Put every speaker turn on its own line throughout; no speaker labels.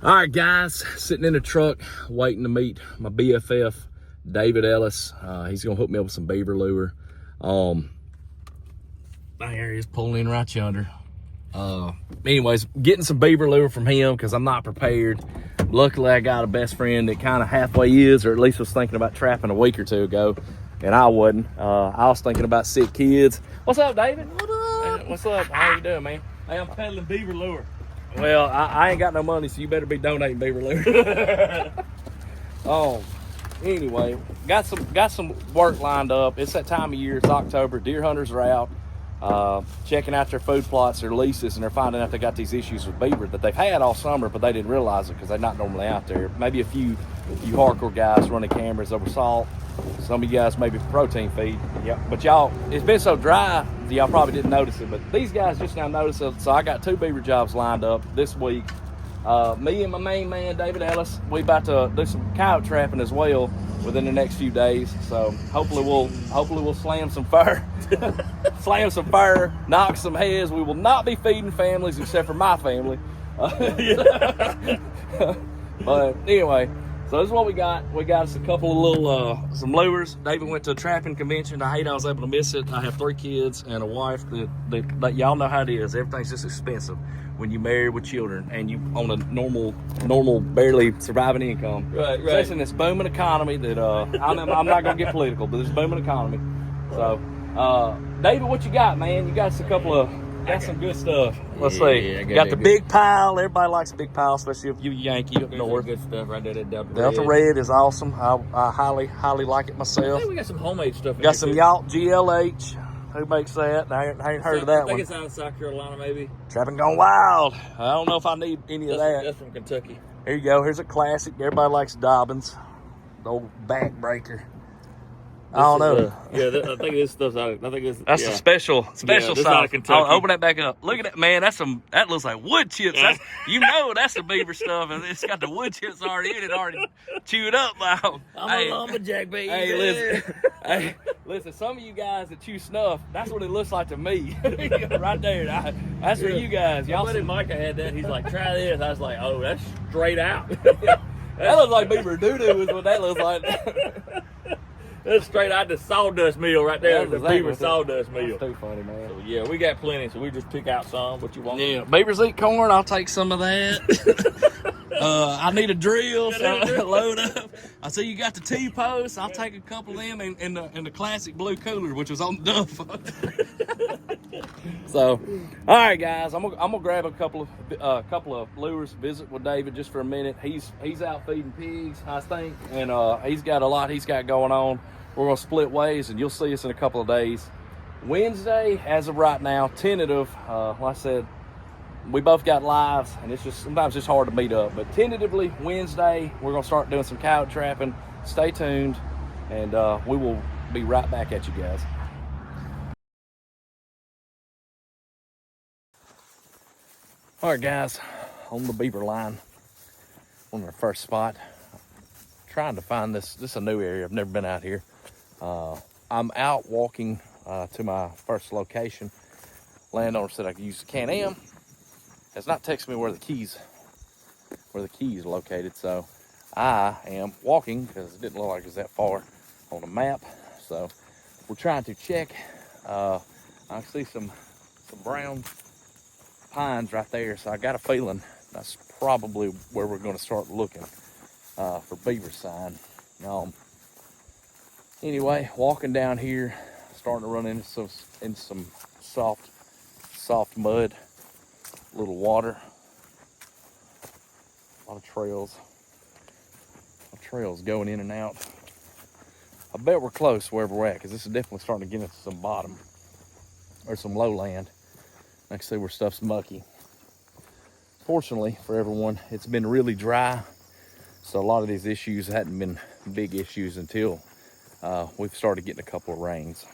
All right, guys, sitting in the truck waiting to meet my BFF, David Ellis. He's gonna hook me up with some beaver lure. There he is, pulling in right yonder. Anyways, getting some beaver lure from him because I'm not prepared. Luckily, I got a best friend that kind of halfway is, or at least was thinking about trapping a week or two ago, and I wasn't. I was thinking about sick kids. What's up, David? What up? Hey, what's up? How you doing, man?
Hey, I'm peddling beaver lure.
Well, I ain't got no money, so you better be donating beaver lure. Anyway, got some work lined up. It's that time of year. It's October. Deer hunters are out checking out their food plots, their leases, and they're finding out they got these issues with beaver that they've had all summer, but they didn't realize it because they're not normally out there. Maybe a few hardcore guys running cameras over salt. Some of you guys maybe protein feed. Yeah, but y'all, it's been so dry, y'all probably didn't notice it, but these guys just now noticed it. So I got 2 beaver jobs lined up this week. Me and my main man, David Ellis, we about to do some coyote trapping as well within the next few days. So hopefully we'll slam some fur, knock some heads. We will not be feeding families except for my family. But anyway, so this is what we got. We got us a couple of little, some lures. David went to a trapping convention. I hate I was able to miss it. I have 3 kids and a wife that y'all know how it is. Everything's just expensive when you marry with children and you on a normal, barely surviving income.
Right.
Especially in this booming economy that, I'm not gonna get political, but this booming economy. So, David, what you got, man? You got us a couple of, got some good stuff. Let's see. Got the big pile. Everybody likes a big pile, especially if you Yankee up north.
Good stuff right there. That
Delta Red is awesome. I highly like it myself.
I think we got some homemade stuff.
Got some Yacht GLH. Who makes that? I ain't heard of that one.
I think it's out of South Carolina, maybe.
Trapping Gone Wild. I don't know if I need any of that.
That's from Kentucky.
Here you go. Here's a classic. Everybody likes Dobbins. The old backbreaker. I don't know.
I think this stuff's out of,
That's the special
this
sauce.
out of Kentucky.
Open that back up. Look at that, man. That looks like wood chips. That's the beaver stuff, and it's got the wood chips already in it, already chewed up.
I'm a lumberjack, baby.
Hey, listen. Some of you guys that chew snuff, that's what it looks like to me, right there. That's for you guys.
Y'all. My buddy Micah had that. He's like, try this. I was like, oh, that's straight out.
That looks like beaver doo-doo is what that looks like.
That's straight out the sawdust mill right there. The beaver sawdust mill.
That's too funny, man.
So, yeah, we got plenty, so we just pick out some. What you want?
Yeah, beavers eat corn. I'll take some of that. I need a drill, so load up. I see you got the T-post. I'll take a couple of them in the classic blue cooler, which was on the dump. So, all right, guys, I'm gonna grab a couple of lures. Visit with David just for a minute. He's out feeding pigs, I think, and he's got a lot he's got going on. We're gonna split ways, and you'll see us in a couple of days. Wednesday, as of right now, tentative. Like I said, we both got lives, and it's just sometimes it's hard to meet up. But tentatively, Wednesday, we're gonna start doing some coyote trapping. Stay tuned, and we will be right back at you guys. All right, guys, on the beaver line, on our first spot. Trying to find this. This is a new area. I've never been out here. I'm out walking to my first location. Landowner said I could use the Can-Am. Has not texted me where the keys are located, so I am walking because it didn't look like it was that far on the map. So we're trying to check. I see some brown pines right there, so I got a feeling that's probably where we're going to start looking for beaver sign. Anyway, walking down here, starting to run into some soft mud, a little water, a lot of trails going in and out. I bet we're close wherever we're at, because this is definitely starting to get into some bottom or some lowland. Like I say, where stuff's mucky. Fortunately for everyone, it's been really dry, so a lot of these issues hadn't been big issues until we've started getting a couple of rains.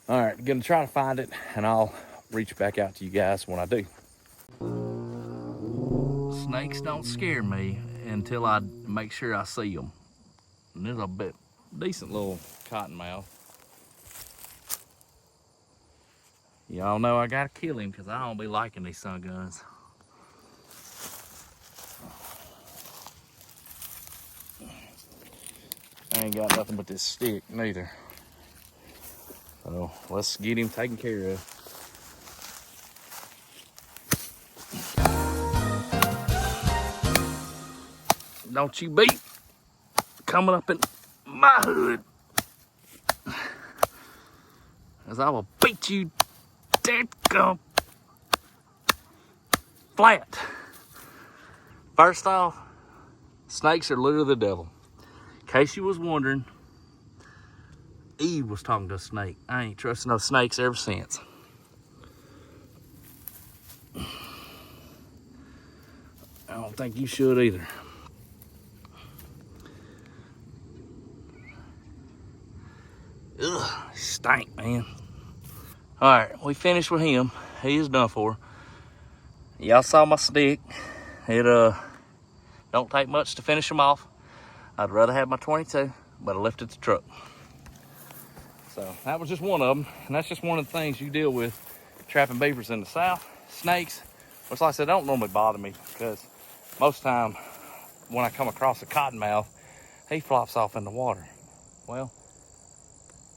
All right, gonna try to find it, and I'll reach back out to you guys when I do. Snakes don't scare me until I make sure I see them. And there's a decent little cottonmouth. Y'all know I gotta kill him because I don't be liking these sun guns. I ain't got nothing but this stick neither. So let's get him taken care of. Don't you be coming up in my hood, as I will beat you dead gum flat. First off, snakes are literally the devil. In case you was wondering, Eve was talking to a snake. I ain't trusted no snakes ever since. I don't think you should either. Ugh, stank, man. All right, we finished with him. He is done for. Y'all saw my stick. It don't take much to finish him off. I'd rather have my 22, but I left it at the truck. So that was just one of them, and that's just one of the things you deal with trapping beavers in the south. Snakes, which like I said, don't normally bother me because most of the time when I come across a cottonmouth, he flops off in the water. Well,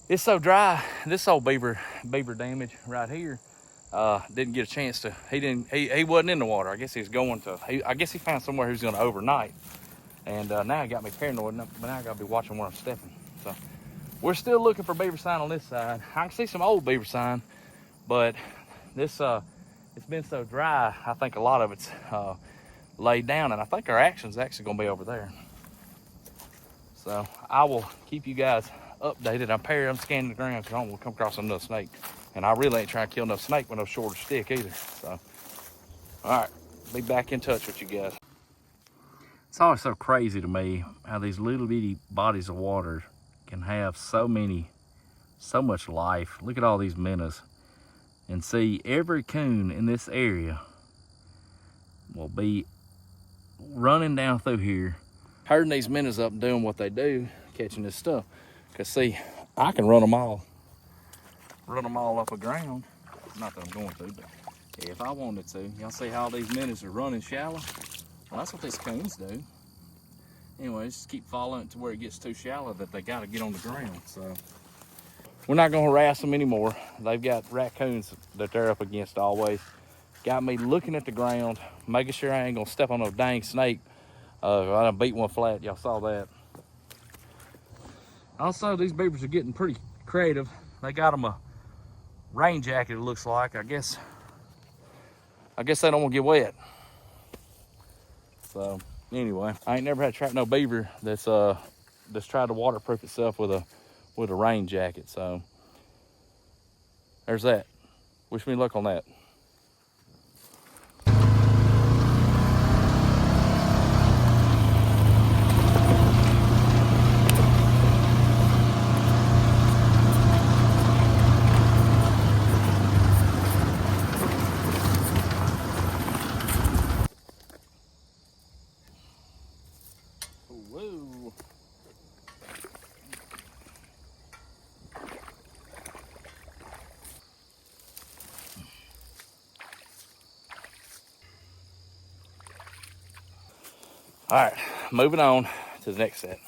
it's so dry. This old beaver damage right here didn't get a chance to. He wasn't in the water. I guess he was going to. I guess he found somewhere he was going to overnight, and now it got me paranoid. But now I got to be watching where I'm stepping. So we're still looking for beaver sign on this side. I can see some old beaver sign, but this it's been so dry. I think a lot of it's laid down, and I think our action's actually going to be over there. So I will keep you guys updated. I'm scanning the ground because I don't want to come across another snake. And I really ain't trying to kill no snake with no shorter stick either. So, all right, be back in touch with you guys. It's always so crazy to me how these little bitty bodies of water can have so much life. Look at all these minnows. And see, every coon in this area will be running down through here, herding these minnows up and doing what they do, catching this stuff. Cause see, I can run them all off the ground. Not that I'm going to, but if I wanted to. Y'all see how all these minnows are running shallow? Well, that's what these coons do. Anyways, just keep following it to where it gets too shallow that they gotta get on the ground. So we're not gonna harass them anymore. They've got raccoons that they're up against always. Got me looking at the ground, making sure I ain't gonna step on no dang snake. I done beat one flat, y'all saw that. Also, these beavers are getting pretty creative. They got them a rain jacket, it looks like. I guess they don't want to get wet. So anyway, I ain't never had to trap no beaver that's tried to waterproof itself with a rain jacket. So there's that. Wish me luck on that. Whoa. All right, moving on to the next set.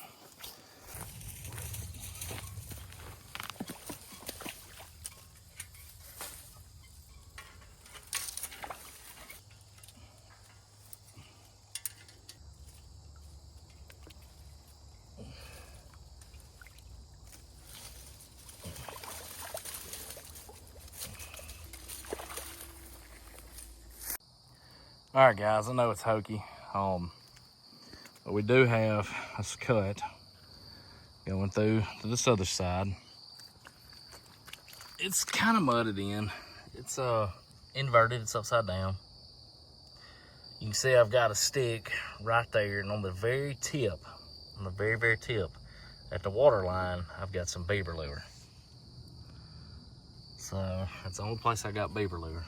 All right, guys, I know it's hokey, but we do have a cut going through to this other side. It's kind of mudded in. It's inverted, it's upside down. You can see I've got a stick right there, and on the very tip, very tip, at the water line, I've got some beaver lure. So that's the only place I got beaver lure.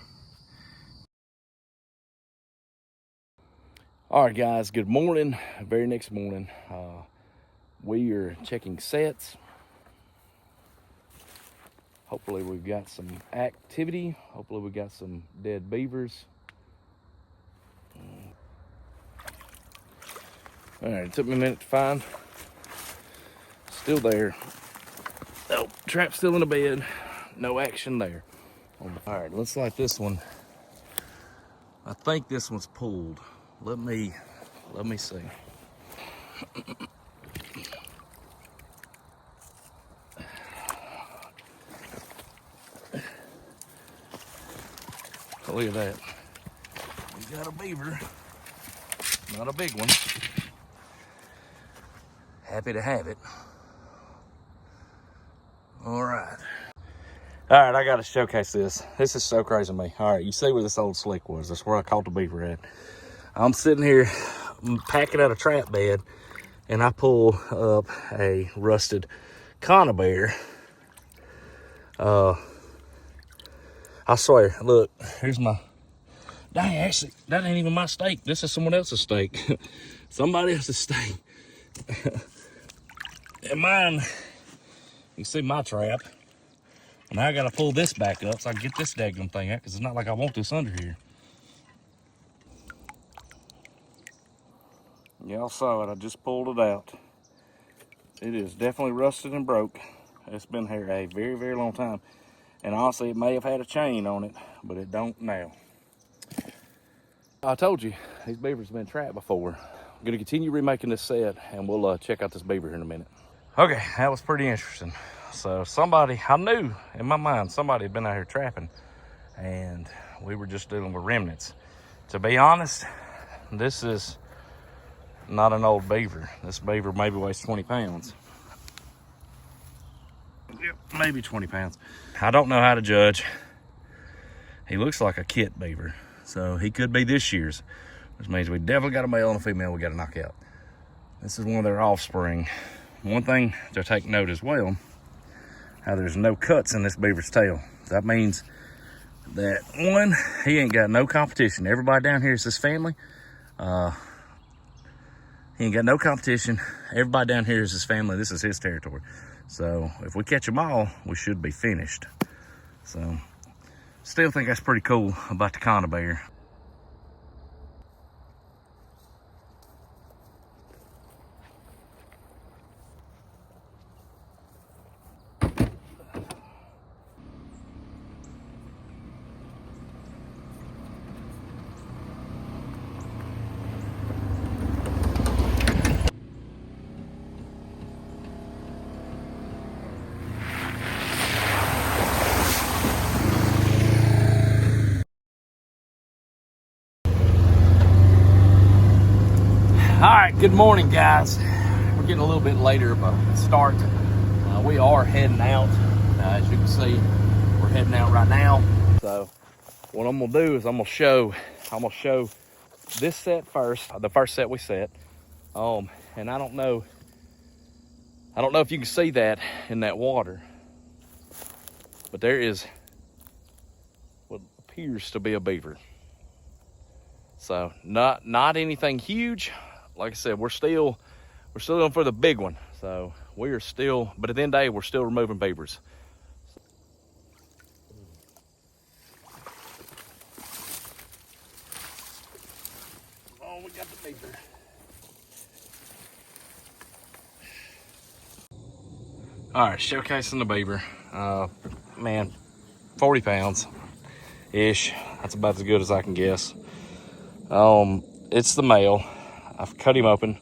All right, guys, good morning. Very next morning, we are checking sets. Hopefully we've got some activity. Hopefully we got some dead beavers. All right, it took me a minute to find Still there. Oh, trap still in the bed. No action there. All right, looks like this one. I think this one's pulled. Let me see. Look at that. We got a beaver. Not a big one. Happy to have it. All right. All right, I gotta showcase this. This is so crazy to me. All right, you see where this old slick was. That's where I caught the beaver at. I'm sitting here packing out a trap bed, and I pull up a rusted conibear. I swear, look, here's my, dang, actually, that ain't even my steak. This is someone else's steak. Somebody else's steak. And mine, you see my trap. Now I gotta pull this back up so I can get this daggum thing out, because it's not like I want this under here. Y'all saw it, I just pulled it out. It is definitely rusted and broke. It's been here a very, very long time. And honestly, it may have had a chain on it, but it don't now. I told you, these beavers have been trapped before. I'm gonna continue remaking this set, and we'll check out this beaver here in a minute. Okay, that was pretty interesting. So somebody, I knew in my mind, somebody had been out here trapping, and we were just dealing with remnants. To be honest, this is not an old beaver. This beaver maybe weighs 20 pounds. Yep, maybe 20 pounds. I don't know how to judge. He looks like a kit beaver, so he could be this year's, which means we definitely got a male and a female we got to knock out. This is one of their offspring. One thing to take note as well, how there's no cuts in this beaver's tail. That means that, one, he ain't got no competition. Everybody down here is his family. He ain't got no competition. Everybody down here is his family. This is his territory. So if we catch them all, we should be finished. So still think that's pretty cool about the conibear. All right, good morning, guys. We're getting a little bit later of a start. We are heading out. As you can see, we're heading out right now. So what I'm gonna do is I'm gonna show this set first, the first set we set. And I don't know if you can see that in that water, but there is what appears to be a beaver. So not anything huge. Like I said, we're still going for the big one. So we are still, but at the end of the day, we're still removing beavers. Oh, we got the beaver. All right, showcasing the beaver. Man, 40 pounds ish. That's about as good as I can guess. It's the male. I've cut him open,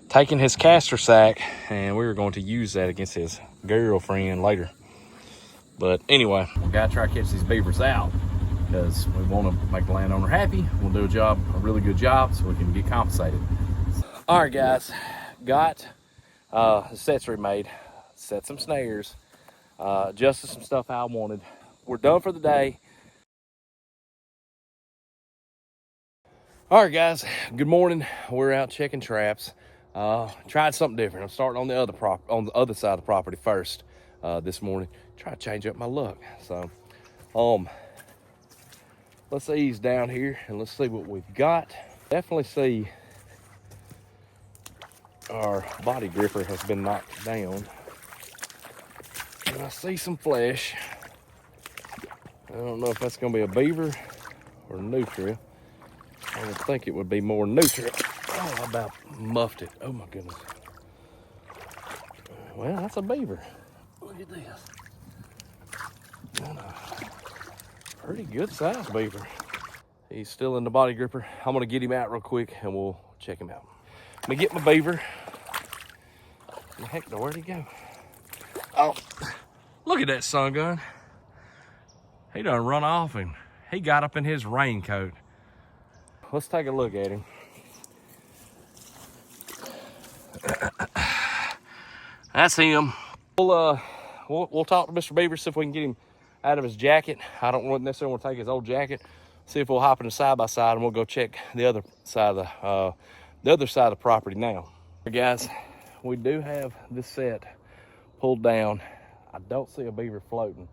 taken his castor sack, and we were going to use that against his girlfriend later. But anyway, we gotta try to catch these beavers out because we want to make the landowner happy. We'll do a really good job, so we can get compensated. All right, guys, got the sets remade, set some snares, adjusted some stuff how I wanted. We're done for the day. All right, guys, good morning. We're out checking traps. Tried something different. I'm starting on the other side of the property first this morning. Try to change up my luck. So, let's ease down here and let's see what we've got. Definitely see our body gripper has been knocked down. And I see some flesh. I don't know if that's gonna be a beaver or nutria. I would think it would be more nutria. Oh, I about muffed it. Oh my goodness. Well, that's a beaver. Look at this. Pretty good sized beaver. He's still in the body gripper. I'm gonna get him out real quick and we'll check him out. Let me get my beaver. Heck, where'd he go? Oh, look at that sun gun. He done run off and he got up in his raincoat. Let's take a look at him. That's him. We'll talk to Mr. Beaver, see if we can get him out of his jacket. I don't necessarily want to take his old jacket. See if we'll hop in the side by side and we'll go check the other side of the property now. Guys, we do have this set pulled down. I don't see a beaver floating,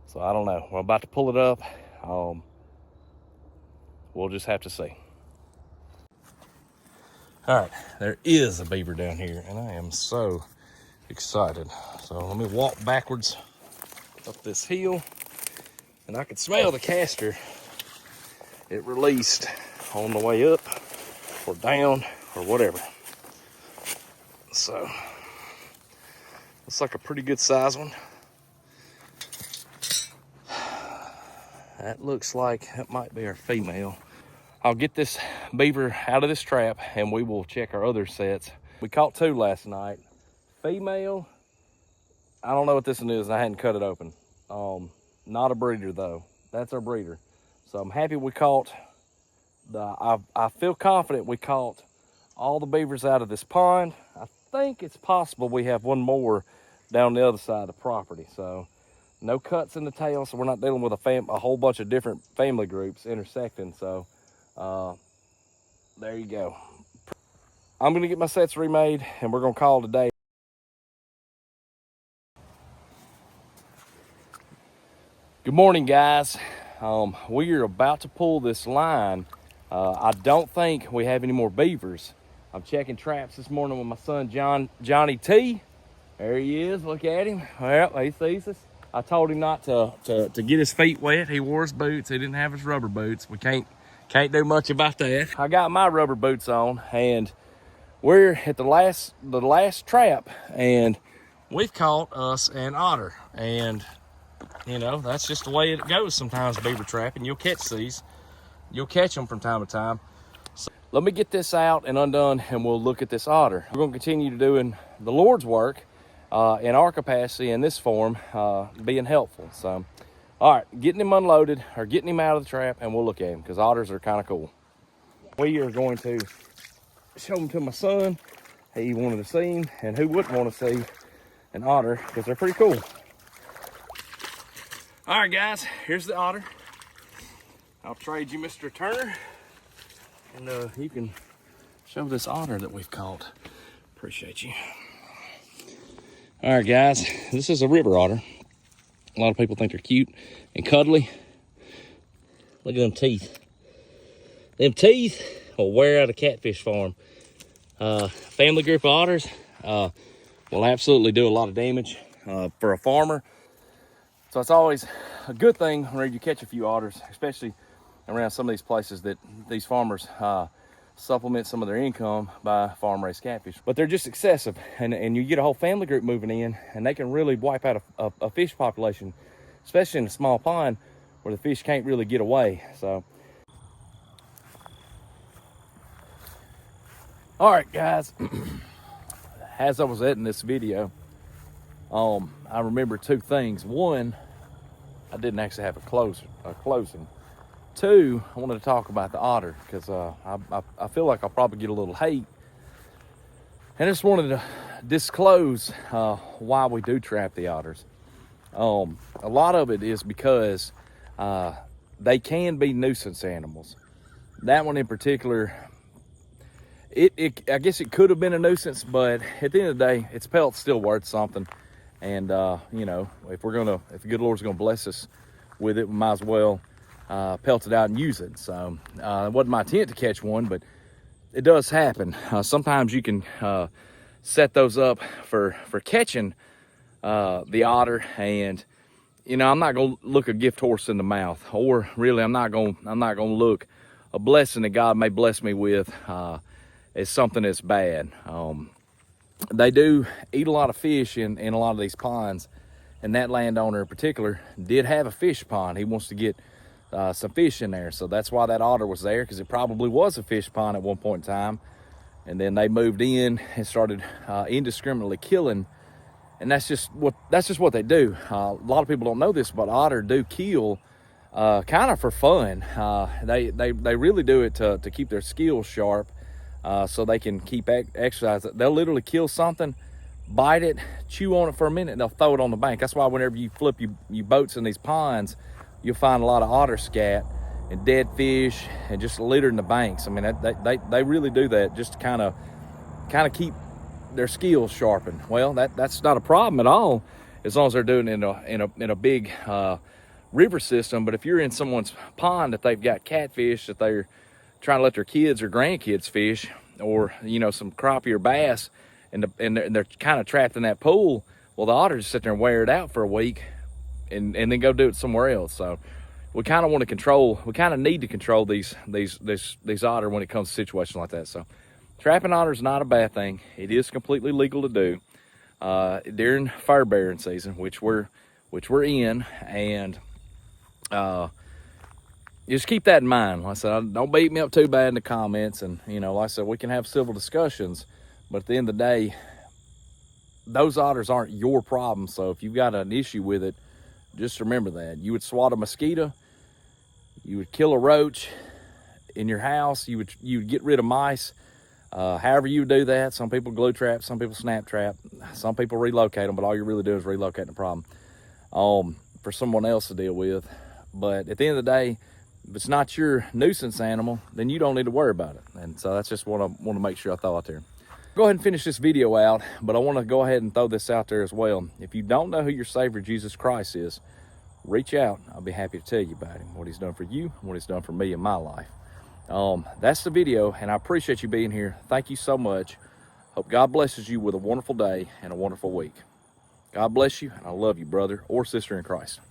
so I don't know. We're about to pull it up. We'll just have to see. All right, there is a beaver down here, and I am so excited. So let me walk backwards up this hill, and I can smell the castor it released on the way up or down or whatever. So looks like a pretty good size one. That looks like that might be our female. I'll get this beaver out of this trap and we will check our other sets. We caught 2 last night. Female, I don't know what this one is. I hadn't cut it open. Not a breeder though. That's our breeder. So I'm happy we caught I feel confident we caught all the beavers out of this pond. I think it's possible we have one more down the other side of the property. So no cuts in the tail, so we're not dealing with a whole bunch of different family groups intersecting. So there you go. I'm gonna get my sets remade and we're gonna call it a day. Good morning, guys. We are about to pull this line. I don't think we have any more beavers. I'm checking traps this morning with my son, Johnny T. There he is, look at him. Well, he sees us. I told him not to get his feet wet. He wore his boots, he didn't have his rubber boots. We can't do much about that. I got my rubber boots on and we're at the last trap and we've caught us an otter. And you know, that's just the way it goes sometimes, beaver trapping. You'll catch these. You'll catch them from time to time. So let me get this out and undone and we'll look at this otter. We're gonna continue doing the Lord's work in our capacity in this form, being helpful. So, all right, getting him unloaded or getting him out of the trap and we'll look at him because otters are kind of cool. We are going to show them to my son. He wanted to see him, and who wouldn't want to see an otter because they're pretty cool. All right, guys, here's the otter. I'll trade you Mr. Turner, and you can show this otter that we've caught. Appreciate you. All right, guys, this is a river otter. A lot of people think they're cute and cuddly. Look at them teeth. Them teeth will wear out a catfish farm. Family group of otters will absolutely do a lot of damage for a farmer. So it's always a good thing when you catch a few otters, especially around some of these places that these farmers supplement some of their income by farm-raised catfish. But they're just excessive, and you get a whole family group moving in, and they can really wipe out a fish population, especially in a small pond where the fish can't really get away. So, all right, guys, as I was editing this video, I remember 2 things. One, I didn't actually have a closing. 2, I wanted to talk about the otter because I feel like I'll probably get a little hate. And I just wanted to disclose why we do trap the otters. A lot of it is because they can be nuisance animals. That one in particular, I guess it could have been a nuisance, but at the end of the day, its pelt's still worth something. And you know, if the good Lord's gonna bless us with it, we might as well pelt it out and use it. So it wasn't my intent to catch one, but it does happen. Sometimes you can set those up for catching the otter, and you know, I'm not gonna look a gift horse in the mouth, or really I'm not gonna look a blessing that God may bless me with as something that's bad. they do eat a lot of fish in a lot of these ponds. And that landowner in particular did have a fish pond. He wants to get some fish in there. So that's why that otter was there, because it probably was a fish pond at one point in time. And then they moved in and started indiscriminately killing. And that's just what they do. A lot of people don't know this, but otter do kill kind of for fun. They really do it to keep their skills sharp, so they can keep exercising. They'll literally kill something, bite it, chew on it for a minute, and they'll throw it on the bank. That's why whenever you flip your boats in these ponds, you'll find a lot of otter scat and dead fish and just littered in the banks. I mean, they really do that just to kind of keep their skills sharpened. Well, that's not a problem at all, as long as they're doing it in a big river system. But if you're in someone's pond that they've got catfish that they're trying to let their kids or grandkids fish, or some crappie or bass, and they're kind of trapped in that pool, well, the otters just sit there and wear it out for a week and then go do it somewhere else. So we kind of need to control these otter when it comes to situations like that. So trapping otter is not a bad thing. It is completely legal to do during fur bearing season, which we're in, and just keep that in mind. Like I said, don't beat me up too bad in the comments, and like I said, we can have civil discussions, but at the end of the day, those otters aren't your problem. So if you've got an issue with it, just remember that. You would swat a mosquito, you would kill a roach in your house, you would get rid of mice, however you would do that. Some people glue trap, some people snap trap, some people relocate them, but all you really do is relocate the problem for someone else to deal with. But at the end of the day, if it's not your nuisance animal, then you don't need to worry about it. And so that's just what I want to make sure I throw out there. Go ahead and finish this video out, but I want to go ahead and throw this out there as well. If you don't know who your Savior Jesus Christ is, reach out. I'll be happy to tell you about him, what he's done for you, what he's done for me in my life. That's the video, and I appreciate you being here. Thank you so much. Hope God blesses you with a wonderful day and a wonderful week. God bless you, and I love you, brother or sister in Christ.